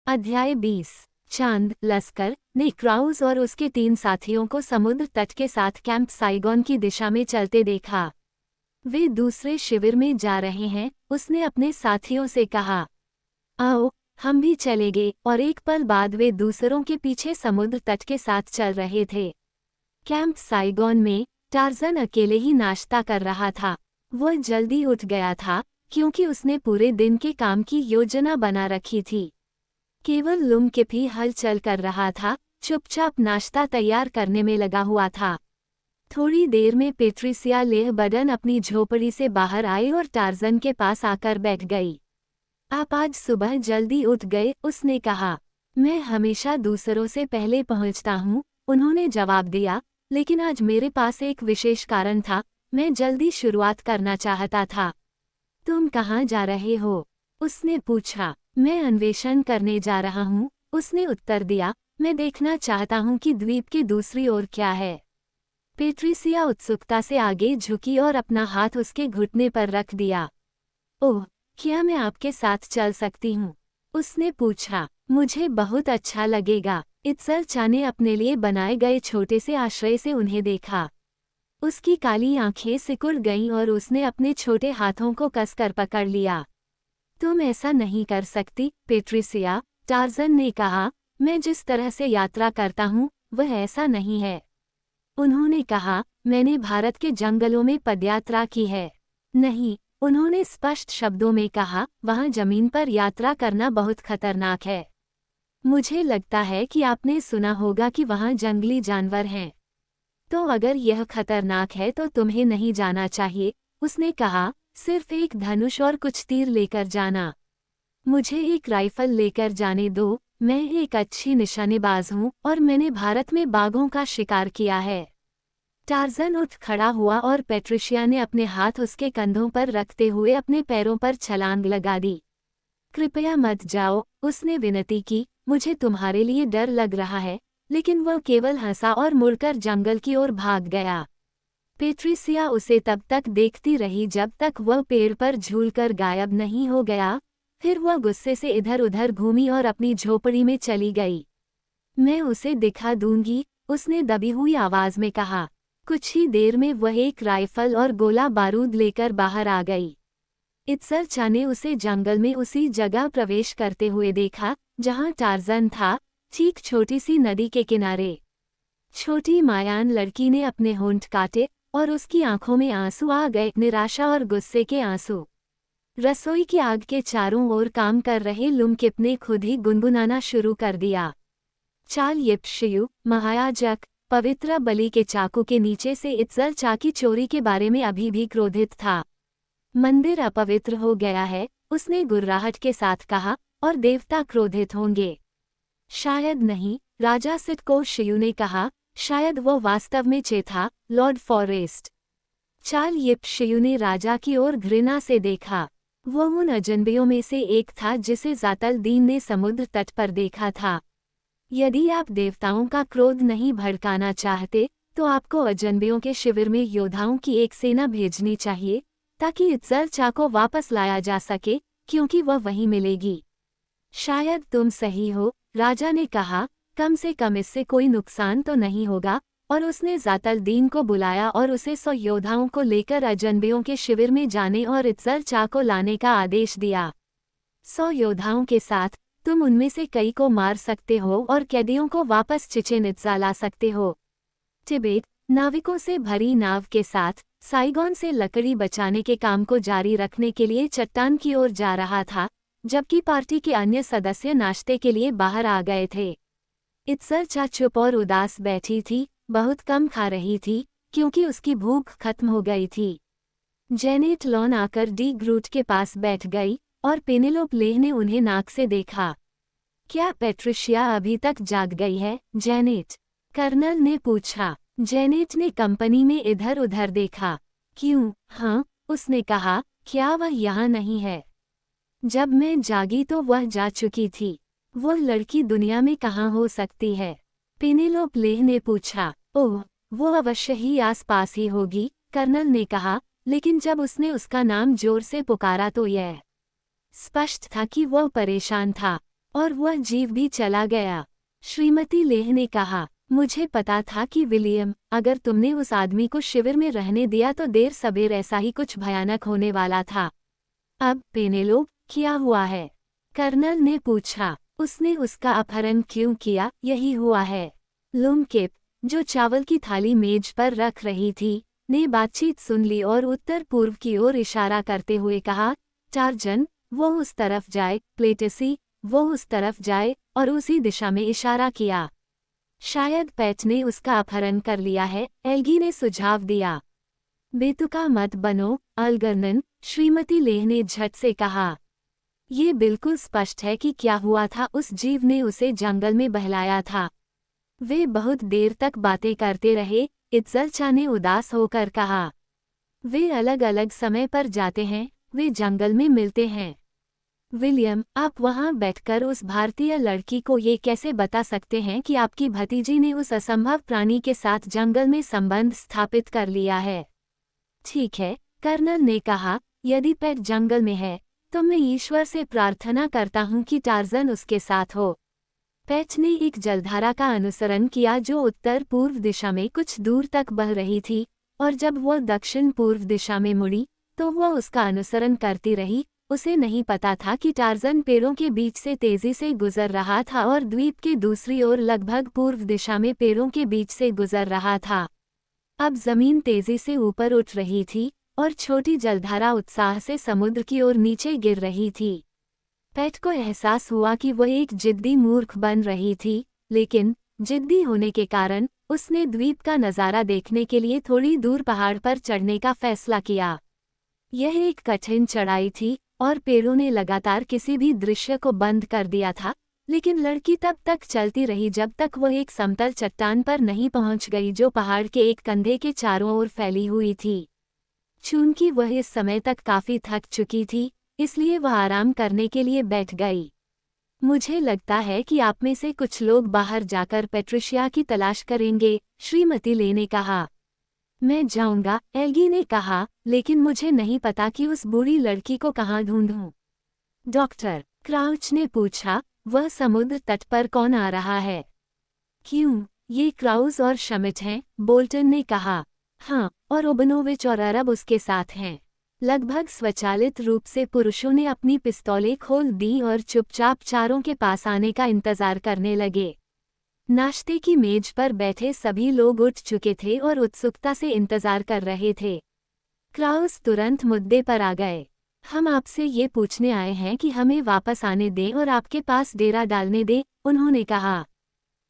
अध्याय 20। चांद लस्कर ने क्राउज और उसके 3 साथियों को समुद्र तट के साथ कैंप साइगोन की दिशा में चलते देखा। वे दूसरे शिविर में जा रहे हैं, उसने अपने साथियों से कहा। आओ, हम भी चलेंगे। और एक पल बाद वे दूसरों के पीछे समुद्र तट के साथ चल रहे थे। कैंप साइगोन में टार्ज़न अकेले ही नाश्ता कर रहा था। वह जल्दी उठ गया था क्योंकि उसने पूरे दिन के काम की योजना बना रखी थी। केवल लुमकिप ही हलचल कर रहा था, चुपचाप नाश्ता तैयार करने में लगा हुआ था। थोड़ी देर में पेट्रिसिया लेहबडन अपनी झोपड़ी से बाहर आई और टार्ज़न के पास आकर बैठ गई। आप आज सुबह जल्दी उठ गए, उसने कहा। मैं हमेशा दूसरों से पहले पहुंचता हूं, उन्होंने जवाब दिया, लेकिन आज मेरे पास एक विशेष कारण था, मैं जल्दी शुरुआत करना चाहता था। तुम कहाँ जा रहे हो? उसने पूछा। मैं अन्वेषण करने जा रहा हूँ, उसने उत्तर दिया। मैं देखना चाहता हूँ कि द्वीप की दूसरी ओर क्या है। पेट्रिसिया उत्सुकता से आगे झुकी और अपना हाथ उसके घुटने पर रख दिया। ओह, क्या मैं आपके साथ चल सकती हूँ? उसने पूछा। मुझे बहुत अच्छा लगेगा। इत्सर्चा ने अपने लिए बनाए गए छोटे से आश्रय से उन्हें देखा। उसकी काली आंखें सिकुड़ गईं और उसने अपने छोटे हाथों को कसकर पकड़ लिया। तुम ऐसा नहीं कर सकती, पेट्रिसिया, टार्ज़न ने कहा। मैं जिस तरह से यात्रा करता हूँ, वह ऐसा नहीं है। उन्होंने कहा, मैंने भारत के जंगलों में पदयात्रा की है। नहीं, उन्होंने स्पष्ट शब्दों में कहा, वहाँ जमीन पर यात्रा करना बहुत खतरनाक है। मुझे लगता है कि आपने सुना होगा कि वहाँ जंगली जानवर हैं। तो अगर यह खतरनाक है तो तुम्हें नहीं जाना चाहिए, उसने कहा। सिर्फ एक धनुष और कुछ तीर लेकर जाना। मुझे एक राइफल लेकर जाने दो, मैं एक अच्छी निशानेबाज हूँ और मैंने भारत में बाघों का शिकार किया है। टार्ज़न उठ खड़ा हुआ और पेट्रिशिया ने अपने हाथ उसके कंधों पर रखते हुए अपने पैरों पर छलांग लगा दी। कृपया मत जाओ, उसने विनती की। मुझे तुम्हारे लिए डर लग रहा है, लेकिन वह केवल हंसा और मुड़कर जंगल की ओर भाग गया। पेट्रिसिया उसे तब तक देखती रही जब तक वह पेड़ पर झूलकर गायब नहीं हो गया। फिर वह गुस्से से इधर उधर घूमी और अपनी झोपड़ी में चली गई। मैं उसे दिखा दूंगी, उसने दबी हुई आवाज में कहा। कुछ ही देर में वह एक राइफल और गोला बारूद लेकर बाहर आ गई। इत्सर्चा ने उसे जंगल में उसी जगह प्रवेश करते हुए देखा जहां टार्ज़न था, ठीक छोटी सी नदी के किनारे। छोटी मायान लड़की ने अपने होंठ काटे और उसकी आंखों में आंसू आ गए, निराशा और गुस्से के आंसू। रसोई की आग के चारों ओर काम कर रहे लुमकिप ने खुद ही गुनगुनाना शुरू कर दिया। चाल यिप्शियु, महायाजक, पवित्र बलि के चाकू के नीचे से इत्सर्चा की चोरी के बारे में अभी भी क्रोधित था। मंदिर अपवित्र हो गया है, उसने गुर्राहट के साथ कहा, और देवता क्रोधित होंगे। शायद नहीं, राजा सिटकोशियु ने कहा। शायद वो वास्तव में था, लॉर्ड फॉरेस्ट। चाल यिप्शियु ने राजा की ओर घृणा से देखा। वो उन अजनबियों में से एक था जिसे ज़ातल दीन ने समुद्र तट पर देखा था। यदि आप देवताओं का क्रोध नहीं भड़काना चाहते, तो आपको अजनबियों के शिविर में योद्धाओं की एक सेना भेजनी चाहिए, ताकि इत्सर्चा को वापस लाया जा सके, क्योंकि वह वहीं मिलेगी। शायद तुम सही हो, राजा ने कहा। कम से कम इससे कोई नुकसान तो नहीं होगा। और उसने ज़ातल दीन को बुलाया और उसे 100 योद्धाओं को लेकर अजनबियों के शिविर में जाने और इत्सर्चा को लाने का आदेश दिया। 100 योद्धाओं के साथ तुम उनमें से कई को मार सकते हो और कैदियों को वापस चिचेन इत्सा ला सकते हो। टिबेट नाविकों से भरी नाव के साथ साइगोन से लकड़ी बचाने के काम को जारी रखने के लिए चट्टान की ओर जा रहा था, जबकि पार्टी के अन्य सदस्य नाश्ते के लिए बाहर आ गए थे। इत्सर्चा चुप और उदास बैठी थी, बहुत कम खा रही थी, क्योंकि उसकी भूख खत्म हो गई थी। जेनेट लॉन आकर डी ग्रूट के पास बैठ गई और पेनेलोप लेह ने उन्हें नाक से देखा। क्या पेट्रिशिया अभी तक जाग गई है, जेनेट? कर्नल ने पूछा। जेनेट ने कंपनी में इधर उधर देखा। क्यों? हाँ, उसने कहा। क्या वह यहाँ नहीं है? जब मैं जागी तो वह जा चुकी थी। वह लड़की दुनिया में कहाँ हो सकती है? पेनेलोप लेह ने पूछा। ओह, वो अवश्य ही आसपास ही होगी, कर्नल ने कहा, लेकिन जब उसने उसका नाम जोर से पुकारा तो यह स्पष्ट था कि वह परेशान था। और वह जीव भी चला गया। श्रीमती लेह ने कहा, मुझे पता था कि विलियम, अगर तुमने उस आदमी को शिविर में रहने दिया तो देर सबेर ऐसा ही कुछ भयानक होने वाला था। अब पेनेलोप, क्या हुआ है? कर्नल ने पूछा। उसने उसका अपहरण क्यों किया? यही हुआ है। लुमकिप, जो चावल की थाली मेज पर रख रही थी, ने बातचीत सुन ली और उत्तर पूर्व की ओर इशारा करते हुए कहा, टार्जन, वो उस तरफ जाए, प्लेटसी, वो उस तरफ जाए, और उसी दिशा में इशारा किया। शायद पैट ने उसका अपहरण कर लिया है, एल्गी ने सुझाव दिया। बेतुका मत बनो, अलगर्नन, श्रीमती लेह ने झट से कहा। ये बिल्कुल स्पष्ट है कि क्या हुआ था। उस जीव ने उसे जंगल में बहलाया था। वे बहुत देर तक बातें करते रहे। इत्जलचा ने उदास होकर कहा, वे अलग अलग समय पर जाते हैं, वे जंगल में मिलते हैं। विलियम, आप वहां बैठकर उस भारतीय लड़की को ये कैसे बता सकते हैं कि आपकी भतीजी ने उस असंभव प्राणी के साथ जंगल में संबंध स्थापित कर लिया है? ठीक है, कर्नल ने कहा, यदि पैट जंगल में है तो मैं ईश्वर से प्रार्थना करता हूं कि टार्जन उसके साथ हो। पैट ने एक जलधारा का अनुसरण किया जो उत्तर पूर्व दिशा में कुछ दूर तक बह रही थी, और जब वह दक्षिण पूर्व दिशा में मुड़ी तो वह उसका अनुसरण करती रही। उसे नहीं पता था कि टार्जन पेड़ों के बीच से तेजी से गुजर रहा था और द्वीप के दूसरी ओर लगभग पूर्व दिशा में पेड़ों के बीच से गुजर रहा था। अब जमीन तेजी से ऊपर उठ रही थी और छोटी जलधारा उत्साह से समुद्र की ओर नीचे गिर रही थी। पैट को एहसास हुआ कि वह एक जिद्दी मूर्ख बन रही थी, लेकिन जिद्दी होने के कारण उसने द्वीप का नज़ारा देखने के लिए थोड़ी दूर पहाड़ पर चढ़ने का फैसला किया। यह एक कठिन चढ़ाई थी और पेड़ों ने लगातार किसी भी दृश्य को बंद कर दिया था, लेकिन लड़की तब तक चलती रही जब तक वह एक समतल चट्टान पर नहीं पहुंच गई जो पहाड़ के एक कंधे के चारों ओर फैली हुई थी। चूंकि वह इस समय तक काफी थक चुकी थी, इसलिए वह आराम करने के लिए बैठ गई। मुझे लगता है कि आप में से कुछ लोग बाहर जाकर पेट्रिशिया की तलाश करेंगे, श्रीमती ले ने कहा। मैं जाऊंगा, एल्गी ने कहा, लेकिन मुझे नहीं पता कि उस बूढ़ी लड़की को कहाँ ढूंढूं। डॉक्टर क्राउच ने पूछा, वह समुद्र तट पर कौन आ रहा है? क्यों, ये क्राउज और शमिट हैं, बोल्टन ने कहा। हाँ, और ओबनोविच और अरब उसके साथ हैं। लगभग स्वचालित रूप से पुरुषों ने अपनी पिस्तौलें खोल दी और चुपचाप चारों के पास आने का इंतजार करने लगे। नाश्ते की मेज पर बैठे सभी लोग उठ चुके थे और उत्सुकता से इंतजार कर रहे थे। क्राउस तुरंत मुद्दे पर आ गए। हम आपसे ये पूछने आए हैं कि हमें वापस आने दें और आपके पास डेरा डालने दें, उन्होंने कहा।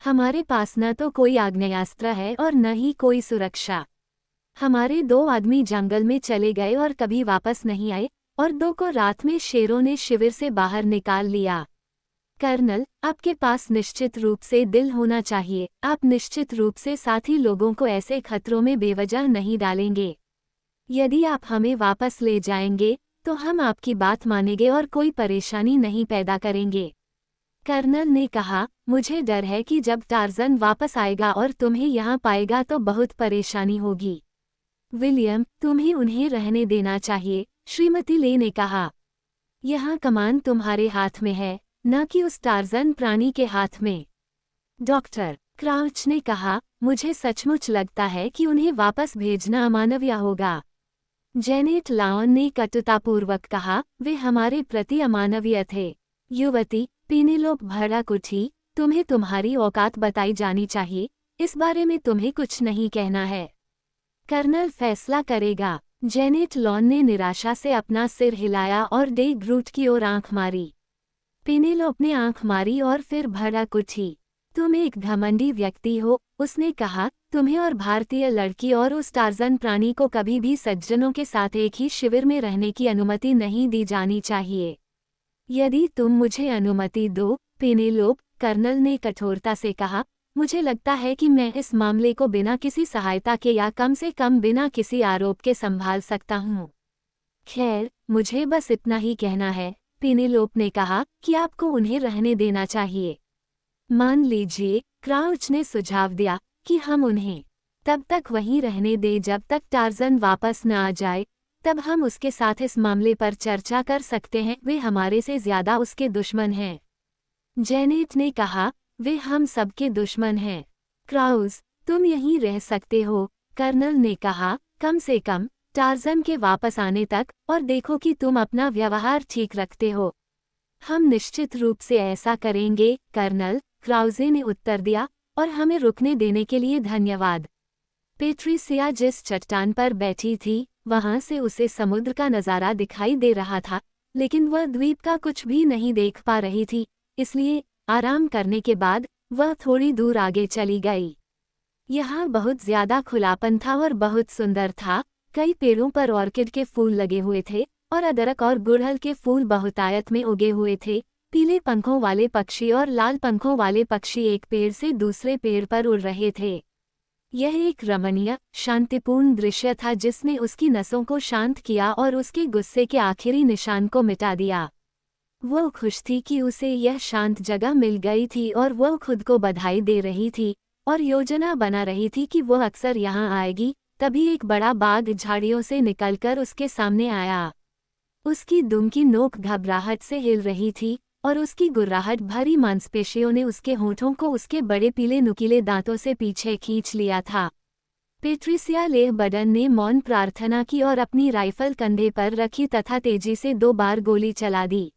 हमारे पास न तो कोई आग्नेयास्त्र है और न ही कोई सुरक्षा। हमारे 2 आदमी जंगल में चले गए और कभी वापस नहीं आए, और 2 को रात में शेरों ने शिविर से बाहर निकाल लिया। कर्नल, आपके पास निश्चित रूप से दिल होना चाहिए। आप निश्चित रूप से साथी लोगों को ऐसे खतरों में बेवजह नहीं डालेंगे। यदि आप हमें वापस ले जाएंगे तो हम आपकी बात मानेंगे और कोई परेशानी नहीं पैदा करेंगे। कर्नल ने कहा, मुझे डर है कि जब टार्जन वापस आएगा और तुम्हें यहाँ पाएगा तो बहुत परेशानी होगी। विलियम, तुम्हें उन्हें रहने देना चाहिए, श्रीमती ले ने कहा। यहाँ कमान तुम्हारे हाथ में है, न कि उस टार्जन प्राणी के हाथ में। डॉक्टर क्राउच ने कहा, मुझे सचमुच लगता है कि उन्हें वापस भेजना अमानवीय होगा। जेनेट लाओन ने कटुतापूर्वक कहा, वे हमारे प्रति अमानवीय थे। युवती पेनेलोप भड़क उठी, तुम्हें तुम्हारी औकात बताई जानी चाहिए, इस बारे में तुम्हें कुछ नहीं कहना है। कर्नल फैसला करेगा। जेनेट लॉन ने निराशा से अपना सिर हिलाया और डे ग्रूट की ओर आंख मारी। पेनेलोप ने आंख मारी और फिर भड़क उठी। तुम एक घमंडी व्यक्ति हो, उसने कहा, तुम्हें और भारतीय लड़की और उस टार्जन प्राणी को कभी भी सज्जनों के साथ एक ही शिविर में रहने की अनुमति नहीं दी जानी चाहिए। यदि तुम मुझे अनुमति दो, पेनेलोप, कर्नल ने कठोरता से कहा, मुझे लगता है कि मैं इस मामले को बिना किसी सहायता के या कम से कम बिना किसी आरोप के संभाल सकता हूँ। खैर, मुझे बस इतना ही कहना है, पेनेलोप ने कहा, कि आपको उन्हें रहने देना चाहिए। मान लीजिए, क्राउच ने सुझाव दिया, कि हम उन्हें तब तक वहीं रहने दें जब तक टार्जन वापस न आ जाए, तब हम उसके साथ इस मामले पर चर्चा कर सकते हैं। वे हमारे से ज्यादा उसके दुश्मन हैं। जेनेट ने कहा, वे हम सबके दुश्मन हैं। क्राउज, तुम यहीं रह सकते हो, कर्नल ने कहा, कम से कम टार्जन के वापस आने तक, और देखो कि तुम अपना व्यवहार ठीक रखते हो। हम निश्चित रूप से ऐसा करेंगे, कर्नल, क्राउजे ने उत्तर दिया, और हमें रुकने देने के लिए धन्यवाद। पेट्रिसिया जिस चट्टान पर बैठी थी, वहां से उसे समुद्र का नज़ारा दिखाई दे रहा था, लेकिन वह द्वीप का कुछ भी नहीं देख पा रही थी, इसलिए आराम करने के बाद वह थोड़ी दूर आगे चली गई। यहाँ बहुत ज्यादा खुलापन था और बहुत सुंदर था। कई पेड़ों पर ऑर्किड के फूल लगे हुए थे और अदरक और गुड़हल के फूल बहुतायत में उगे हुए थे। पीले पंखों वाले पक्षी और लाल पंखों वाले पक्षी एक पेड़ से दूसरे पेड़ पर उड़ रहे थे। यह एक रमणीय, शांतिपूर्ण दृश्य था जिसने उसकी नसों को शांत किया और उसके गुस्से के आखिरी निशान को मिटा दिया। वो खुश थी कि उसे यह शांत जगह मिल गई थी और वह खुद को बधाई दे रही थी और योजना बना रही थी कि वह अक्सर यहाँ आएगी। तभी एक बड़ा बाघ झाड़ियों से निकलकर उसके सामने आया। उसकी दुम की नोक घबराहट से हिल रही थी और उसकी गुर्राहट भरी मांसपेशियों ने उसके होठों को उसके बड़े पीले नुकीले दांतों से पीछे खींच लिया था। पेट्रिसिया लेहबडन ने मौन प्रार्थना की और अपनी राइफल कंधे पर रखी तथा तेजी से 2 बार गोली चला दी।